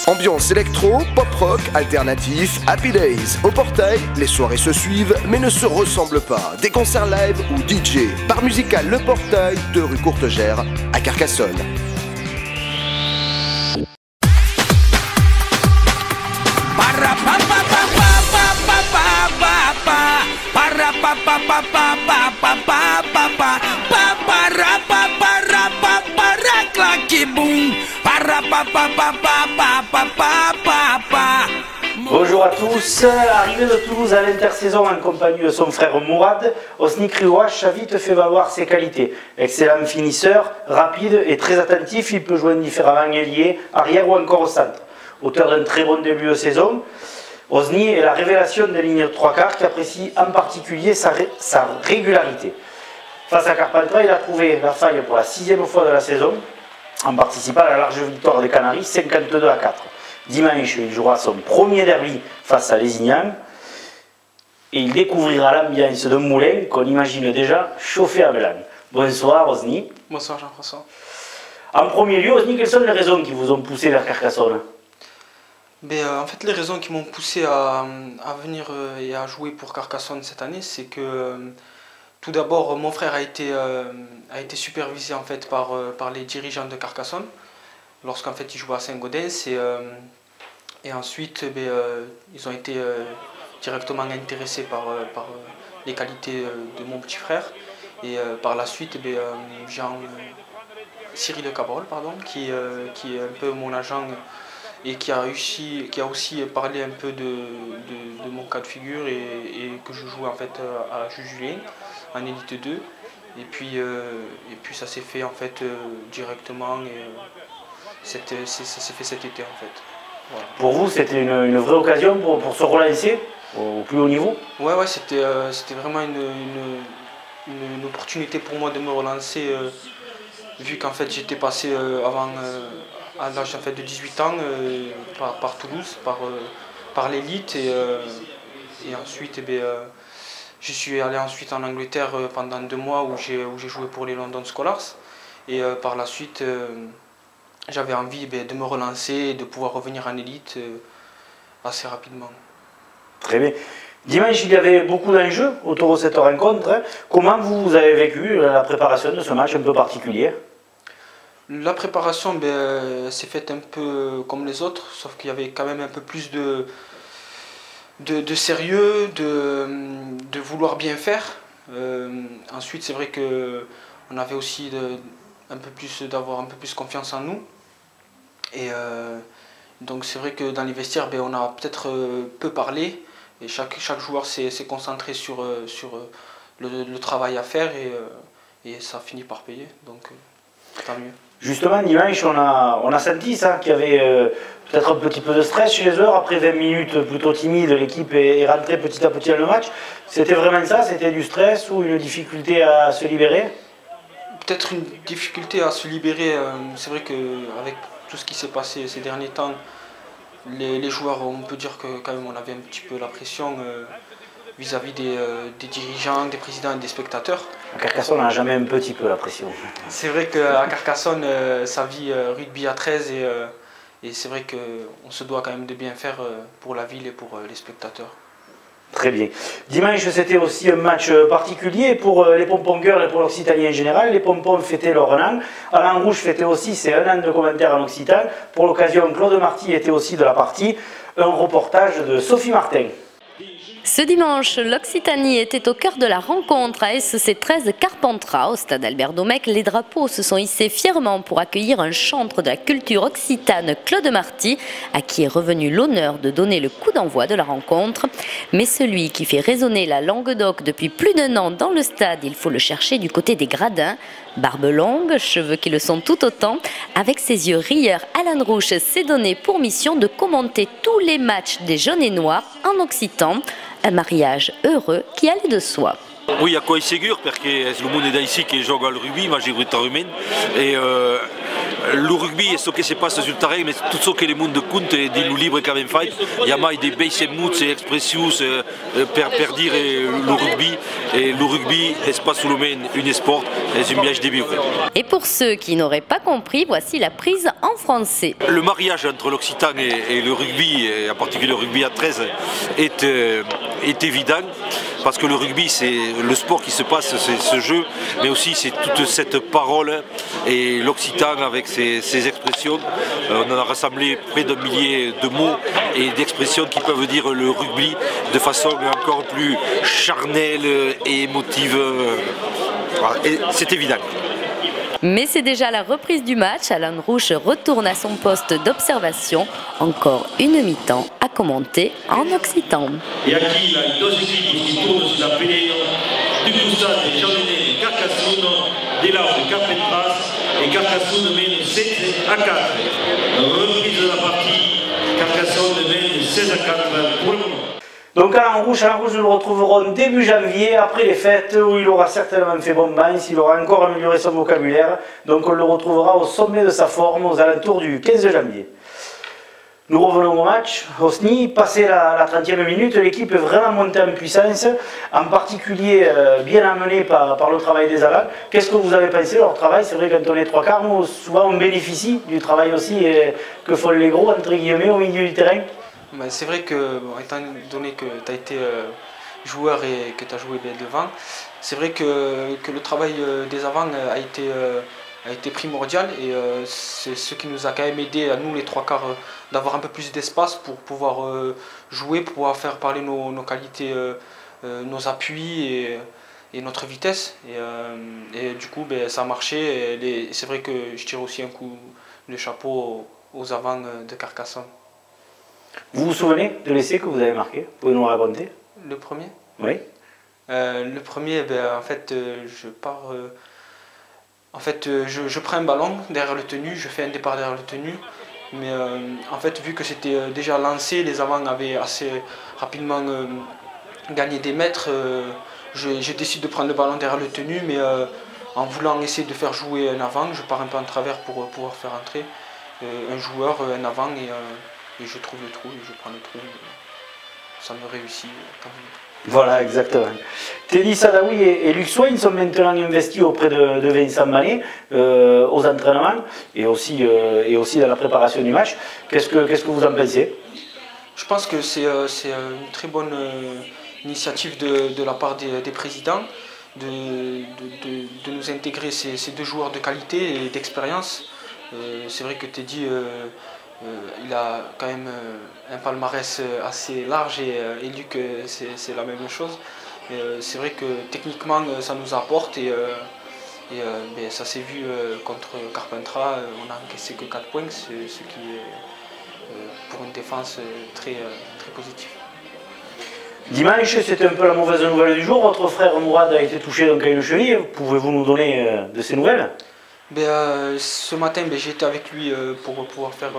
Ambiance électro, pop-rock, alternatif, happy days. Au Portail, les soirées se suivent mais ne se ressemblent pas. Des concerts live ou DJ. Bar musical Le Portail, 2 rue Courtegère, à Carcassonne. Bonjour à tous, arrivé de Toulouse à l'intersaison en compagnie de son frère Mourad, Osni Kriouach a vite fait valoir ses qualités. Excellent finisseur, rapide et très attentif, il peut jouer différemment ailier, arrière ou encore au centre. Auteur d'un très bon début de saison, Osni est la révélation des lignes de 3 quarts qui apprécie en particulier sa régularité. Face à Carpentras, il a trouvé la faille pour la 6e fois de la saison, en participant à la large victoire des Canaries, 52-4. Dimanche, il jouera son premier derby face à Lézignan et il découvrira l'ambiance d'un moulin qu'on imagine déjà chauffé à blanc. Bonsoir Osni. Bonsoir Jean-François. En premier lieu, Osni, quelles sont les raisons qui vous ont poussé vers Carcassonne? En fait, les raisons qui m'ont poussé à venir et à jouer pour Carcassonne cette année, c'est que tout d'abord, mon frère a été supervisé en fait, par les dirigeants de Carcassonne lorsqu'en fait il jouait à Saint-Gaudens et ensuite ils ont été directement intéressés par les qualités de mon petit frère et par la suite Cyril Cabrol qui est un peu mon agent et qui a aussi parlé un peu de mon cas de figure et que je joue en fait à Jujulien en élite 2 et puis ça s'est fait en fait directement et ça s'est fait cet été en fait. Voilà. Pour vous c'était une vraie occasion pour se relancer au plus haut niveau? Ouais, c'était vraiment une opportunité pour moi de me relancer vu qu'en fait j'étais passé avant à l'âge en fait, de 18 ans par Toulouse, par l'élite et ensuite je suis allé ensuite en Angleterre pendant 2 mois où j'ai joué pour les London Skolars et par la suite j'avais envie de me relancer et de pouvoir revenir en élite assez rapidement. Très bien. Dimanche, il y avait beaucoup d'enjeux autour de cette rencontre. Hein. Comment vous avez vécu la préparation de ce match un peu particulier? La préparation s'est faite un peu comme les autres, sauf qu'il y avait quand même un peu plus de sérieux, de vouloir bien faire. Ensuite, c'est vrai qu'on avait aussi d'avoir un peu plus confiance en nous. Et donc c'est vrai que dans les vestiaires, on a peut-être peu parlé. Et chaque joueur s'est concentré sur le travail à faire et ça a fini par payer. Donc tant mieux. Justement, dimanche, on a senti ça, qu'il y avait peut-être un petit peu de stress chez les joueurs. Après 20 minutes plutôt timides, l'équipe est rentrée petit à petit dans le match. C'était vraiment ça? C'était du stress ou une difficulté à se libérer? Peut-être une difficulté à se libérer. C'est vrai qu'avec tout ce qui s'est passé ces derniers temps, les joueurs, on peut dire que quand même on avait un petit peu la pression vis-à-vis des dirigeants, des présidents et des spectateurs. À Carcassonne, on n'a jamais un petit peu la pression. C'est vrai qu'à Carcassonne, ça vit rugby à 13 et c'est vrai qu'on se doit quand même de bien faire pour la ville et pour les spectateurs. Très bien. Dimanche, c'était aussi un match particulier pour les Pompons Girls et pour l'Occitanie en général. Les Pompons fêtaient leur 1 an. Alain Rouge fêtait aussi ses 1 an de commentaires en Occitan. Pour l'occasion, Claude Marty était aussi de la partie. Un reportage de Sophie Martin. Ce dimanche, l'Occitanie était au cœur de la rencontre à SC 13 Carpentras. Au stade Albert Domecq, les drapeaux se sont hissés fièrement pour accueillir un chantre de la culture occitane, Claude Marty, à qui est revenu l'honneur de donner le coup d'envoi de la rencontre. Mais celui qui fait résonner la Languedoc depuis plus d'1 an dans le stade, il faut le chercher du côté des gradins. Barbe longue, cheveux qui le sont tout autant, avec ses yeux rieurs, Alain Rouge s'est donné pour mission de commenter tous les matchs des jaunes et noirs en occitan. Un mariage heureux qui allait de soi. Oui, a quoi est sûr, parce que le monde est ici qui joue au rugby, moi j'ai voté rumen. Et le rugby è so che si passa sul terreno, ma tutto ciò che il mondo conta è di libro che abbiamo fatto. Il y a mai des belles mots et expressions per dire le rugby. Et le rugby n'est pas seulement un sport, c'est un viage de vivre. Et pour ceux qui n'auraient pas compris, voici la prise en français. Le mariage entre l'Occitan et le rugby, et en particulier le rugby à 13, est évident. Parce que le rugby, c'est le sport qui se passe, c'est ce jeu, mais aussi c'est toute cette parole. Et l'Occitan, avec ses expressions, on en a rassemblé près d'1 millier de mots et d'expressions qui peuvent dire le rugby de façon encore plus charnelle et émotive. Voilà. Et c'est évident. Mais c'est déjà la reprise du match. Alain Rouche retourne à son poste d'observation. Encore une mi-temps à commenter en occitan. Et aquí il y a deux équipes qui tournent sur la pelea du costat de Jean-Denis et Carcassonne, de là de Carpentras, et Carcassonne mène 7 à 4. Reprise de la partie, Carcassonne mène 16 à 4 pour le moment. Donc Alain Rouche, nous le retrouverons début janvier, après les fêtes, où il aura certainement fait bon bain, s'il aura encore amélioré son vocabulaire. Donc on le retrouvera au sommet de sa forme, aux alentours du 15 janvier. Nous revenons au match. Osny, passé la 30e minute, l'équipe est vraiment montée en puissance, en particulier bien amenée par le travail des avants. Qu'est-ce que vous avez pensé de leur travail? C'est vrai quand on est 3/4, nous, souvent on bénéficie du travail aussi que font les gros, entre guillemets, au milieu du terrain. C'est vrai que, étant donné que tu as été joueur et que tu as joué devant, c'est vrai que le travail des avants a été primordial et c'est ce qui nous a quand même aidé à nous les 3/4 d'avoir un peu plus d'espace pour pouvoir jouer, pour pouvoir faire parler nos qualités, nos appuis et notre vitesse. Et du coup ça a marché et c'est vrai que je tire aussi un coup de chapeau aux avants de Carcassonne. Vous vous souvenez de l'essai que vous avez marqué? Vous pouvez nous raconter? Le premier? Oui. Le premier, en fait, je pars. En fait, je prends un ballon derrière le tenu, je fais un départ derrière le tenu. Mais en fait, vu que c'était déjà lancé, les avants avaient assez rapidement gagné des mètres. Je décide de prendre le ballon derrière le tenu, mais en voulant essayer de faire jouer un avant, je pars un peu en travers pour pouvoir faire entrer un joueur, un avant, et je trouve le trou, et je prends le trou. Ça me réussit quand même. Voilà, exactement. Teddy Sadawi et Luc Swain sont maintenant investis auprès de Vincent Manet aux entraînements et aussi dans la préparation du match. Qu'est-ce que vous en pensez? Je pense que c'est une très bonne initiative de la part des présidents de nous intégrer ces deux joueurs de qualité et d'expérience. C'est vrai que Teddy il a quand même un palmarès assez large et Luc c'est la même chose. C'est vrai que techniquement ça nous apporte et ça s'est vu contre Carpentras, on n'a encaissé que 4 points, ce qui est pour une défense très positif. Dimanche, c'était un peu la mauvaise nouvelle du jour. Votre frère Mourad a été touché donc à une cheville. Pouvez-vous nous donner de ces nouvelles? Ce matin, j'ai été avec lui pour pouvoir faire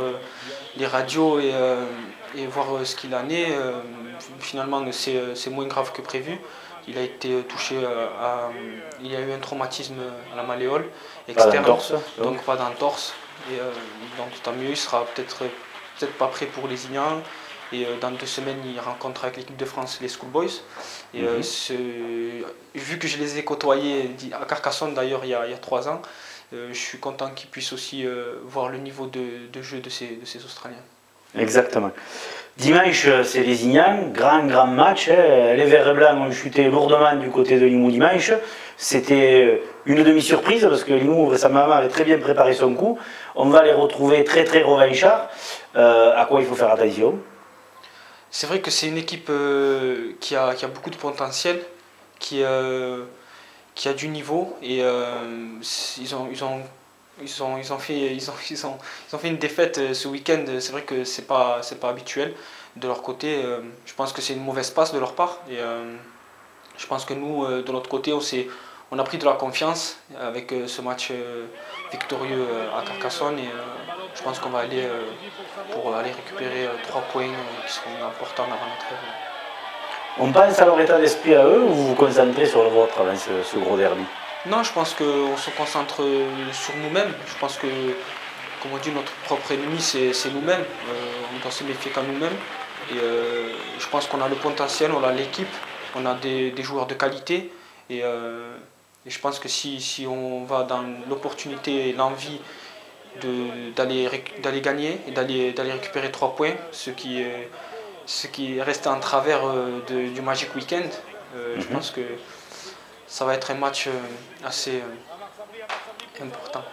les radios et voir ce qu'il en est. Finalement, c'est moins grave que prévu. Il a été touché, il y a eu un traumatisme à la malléole externe, donc pas d'entorse. Donc tant mieux, il sera peut-être pas prêt pour les Ignans. Et dans 2 semaines, il rencontre avec l'équipe de France les Schoolboys. Et vu que je les ai côtoyés à Carcassonne d'ailleurs il y a 3 ans, je suis content qu'ils puissent aussi voir le niveau de jeu de ces Australiens. Exactement. Dimanche, c'est les Ignans, grand match. Les Verts et Blancs ont chuté lourdement du côté de Limoux dimanche. C'était une demi-surprise parce que Limoux récemment avait très bien préparé son coup. On va les retrouver très revanchards. À quoi il faut faire attention? C'est vrai que c'est une équipe qui a beaucoup de potentiel, qui a du niveau et ils ont fait une défaite ce week-end. C'est vrai que c'est pas habituel de leur côté. Je pense que c'est une mauvaise passe de leur part et je pense que nous de notre côté on a pris de la confiance avec ce match victorieux à Carcassonne et je pense qu'on va aller pour aller récupérer 3 points qui seront importants avant notre trêve. On pense à leur état d'esprit à eux ou vous vous concentrez sur le vôtre avant ce gros derby? Non, je pense qu'on se concentre sur nous-mêmes. Je pense que comme on dit, notre propre ennemi, c'est nous-mêmes. On doit se méfier qu'à nous-mêmes. Et je pense qu'on a le potentiel, on a l'équipe, on a des joueurs de qualité. Et je pense que si on va dans l'opportunité et l'envie d'aller gagner et d'aller récupérer 3 points, ce qui est resté en travers du Magic Weekend, je pense que ça va être un match assez important.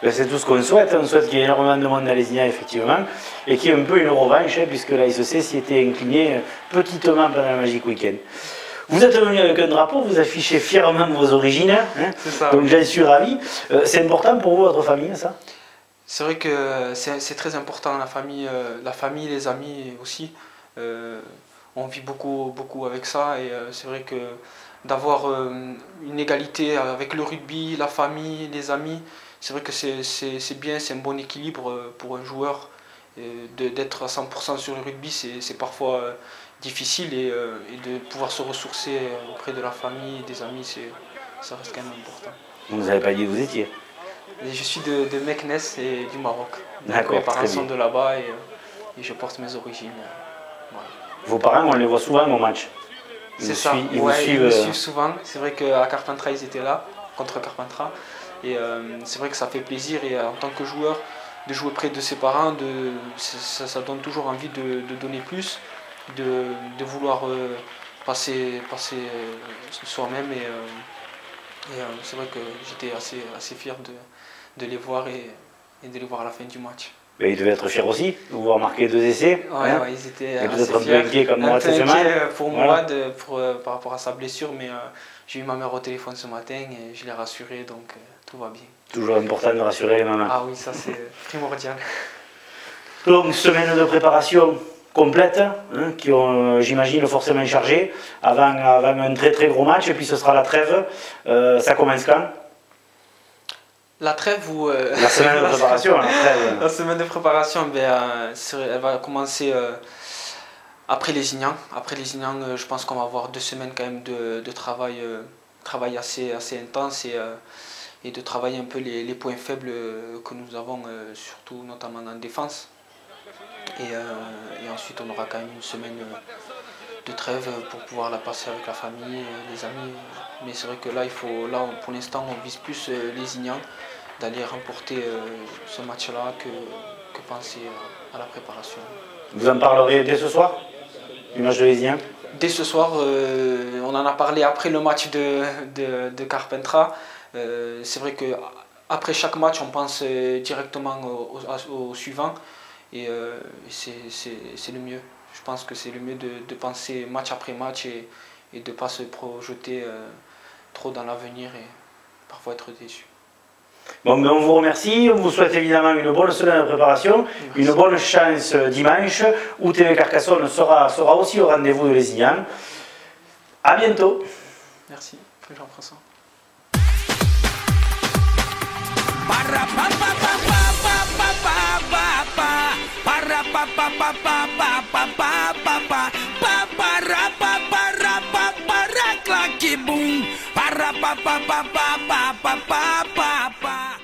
C'est tout ce qu'on souhaite. On souhaite qu'il y ait énormément de monde dans les Lézignan, effectivement, et qu'il y ait un peu une revanche, puisque la SEC s'y était incliné petitement pendant le Magic Weekend. Vous êtes venu avec un drapeau, vous affichez fièrement vos origines, hein, ça, donc oui. j'en suis ravi. C'est important pour vous, votre famille, ça? C'est vrai que c'est très important, la famille, les amis aussi. On vit beaucoup avec ça, et c'est vrai que d'avoir une égalité avec le rugby, la famille, les amis, c'est vrai que c'est bien, c'est un bon équilibre pour un joueur. D'être à 100% sur le rugby, c'est parfois difficile, et de pouvoir se ressourcer auprès de la famille, des amis, ça reste quand même important. Vous ne nous avez pas dit où vous étiez? Et je suis de Meknes et du Maroc. D'accord, mes parents très sont bien. de là-bas, et je porte mes origines. Voilà. Vos parents, on les voit souvent au match. C'est ça, Ils ils me suivent souvent. C'est vrai qu'à Carpentras, ils étaient là, contre Carpentras. Et c'est vrai que ça fait plaisir, et en tant que joueur, de jouer près de ses parents, ça donne toujours envie de donner plus, de vouloir passer soi-même. Et c'est vrai que j'étais assez fier de les voir et de les voir à la fin du match. Mais ils devaient être fiers aussi, de vous voir marquer 2 essais. Ouais, hein. ouais, ils étaient Et assez peut-être un peu fiers. inquiets comme moi cette Un peu semaine. inquiets pour Voilà. Mourad par rapport à sa blessure, mais j'ai eu ma mère au téléphone ce matin et je l'ai rassuré, donc tout va bien. Toujours important de rassurer les mamans. Ah oui, ça c'est primordial. Donc, semaine de préparation complète, hein, qui ont, j'imagine, forcément chargé, avant un très très gros match, et puis ce sera la trêve. Ça commence quand? La trêve ou... La semaine de préparation, la trêve. La semaine de préparation, elle va commencer après Lézignan. Après Lézignan, je pense qu'on va avoir 2 semaines quand même de travail assez intense, et de travailler un peu les points faibles que nous avons, surtout notamment en défense. Et ensuite, on aura quand même une semaine de trêve pour pouvoir la passer avec la famille, les amis. Mais c'est vrai que là, pour l'instant, on vise plus Lézignan, d'aller remporter ce match-là que penser à la préparation. Vous en parlerez dès ce soir, du match de Lézignan? Dès ce soir, on en a parlé après le match de Carpentras. C'est vrai qu'après chaque match, on pense directement au suivant, et c'est le mieux. Je pense que c'est le mieux de penser match après match, et de ne pas se projeter trop dans l'avenir et parfois être déçu. Bon, ben on vous remercie, on vous souhaite évidemment une bonne semaine de préparation, une bonne chance dimanche, où TV Carcassonne sera aussi au rendez-vous de Lézignan. A bientôt. Merci, Jean-François. Para pa pa pa pa pa pa pa pa pa.